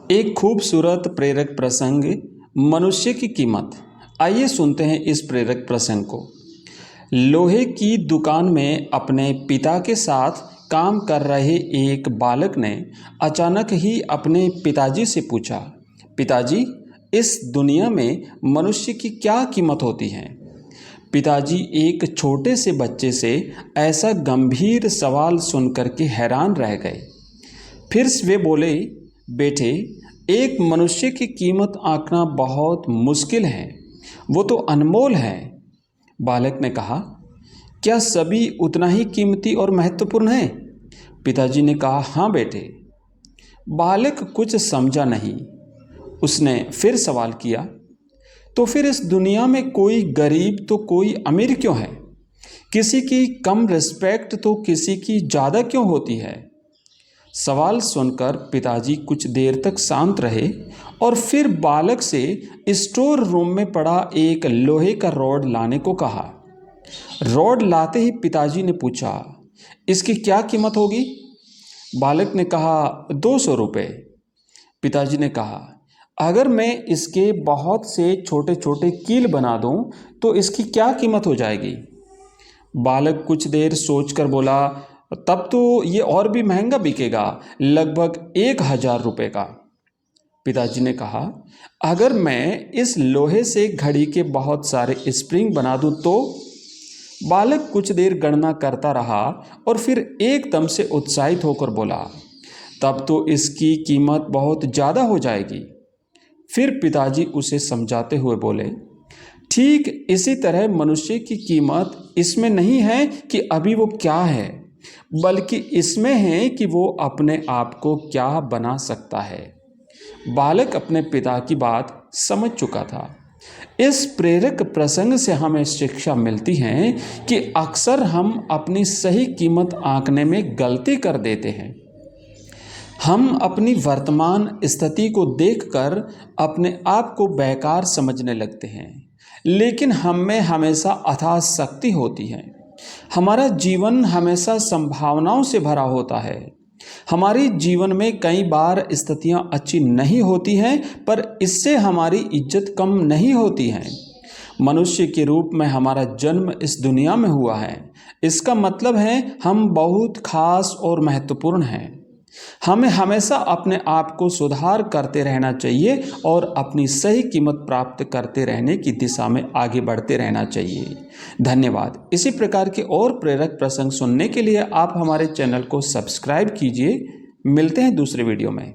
एक खूबसूरत प्रेरक प्रसंग, मनुष्य की कीमत। आइए सुनते हैं इस प्रेरक प्रसंग को। लोहे की दुकान में अपने पिता के साथ काम कर रहे एक बालक ने अचानक ही अपने पिताजी से पूछा, पिताजी, इस दुनिया में मनुष्य की क्या कीमत होती है? पिताजी एक छोटे से बच्चे से ऐसा गंभीर सवाल सुनकर के हैरान रह गए। फिर वे बोले, बेटे, एक मनुष्य की कीमत आंकना बहुत मुश्किल है, वो तो अनमोल है। बालक ने कहा, क्या सभी उतना ही कीमती और महत्वपूर्ण है? पिताजी ने कहा, हाँ बेटे। बालक कुछ समझा नहीं। उसने फिर सवाल किया, तो फिर इस दुनिया में कोई गरीब तो कोई अमीर क्यों है? किसी की कम रिस्पेक्ट तो किसी की ज़्यादा क्यों होती है? सवाल सुनकर पिताजी कुछ देर तक शांत रहे और फिर बालक से स्टोर रूम में पड़ा एक लोहे का रॉड लाने को कहा। रॉड लाते ही पिताजी ने पूछा, इसकी क्या कीमत होगी? बालक ने कहा, 200 रुपये। पिताजी ने कहा, अगर मैं इसके बहुत से छोटे छोटे कील बना दूं तो इसकी क्या कीमत हो जाएगी? बालक कुछ देर सोचकर बोला, तब तो ये और भी महंगा बिकेगा, लगभग 1000 रुपये का। पिताजी ने कहा, अगर मैं इस लोहे से घड़ी के बहुत सारे स्प्रिंग बना दूं तो? बालक कुछ देर गणना करता रहा और फिर एकदम से उत्साहित होकर बोला, तब तो इसकी कीमत बहुत ज़्यादा हो जाएगी। फिर पिताजी उसे समझाते हुए बोले, ठीक इसी तरह मनुष्य की कीमत इसमें नहीं है कि अभी वो क्या है, बल्कि इसमें है कि वो अपने आप को क्या बना सकता है। बालक अपने पिता की बात समझ चुका था। इस प्रेरक प्रसंग से हमें शिक्षा मिलती है कि अक्सर हम अपनी सही कीमत आंकने में गलती कर देते हैं। हम अपनी वर्तमान स्थिति को देखकर अपने आप को बेकार समझने लगते हैं, लेकिन हम में हमेशा अथाह शक्ति होती है। हमारा जीवन हमेशा संभावनाओं से भरा होता है। हमारी जीवन में कई बार स्थितियां अच्छी नहीं होती हैं, पर इससे हमारी इज्जत कम नहीं होती है। मनुष्य के रूप में हमारा जन्म इस दुनिया में हुआ है। इसका मतलब है हम बहुत खास और महत्वपूर्ण हैं। हमें हमेशा अपने आप को सुधार करते रहना चाहिए और अपनी सही कीमत प्राप्त करते रहने की दिशा में आगे बढ़ते रहना चाहिए। धन्यवाद। इसी प्रकार के और प्रेरक प्रसंग सुनने के लिए आप हमारे चैनल को सब्सक्राइब कीजिए। मिलते हैं दूसरे वीडियो में।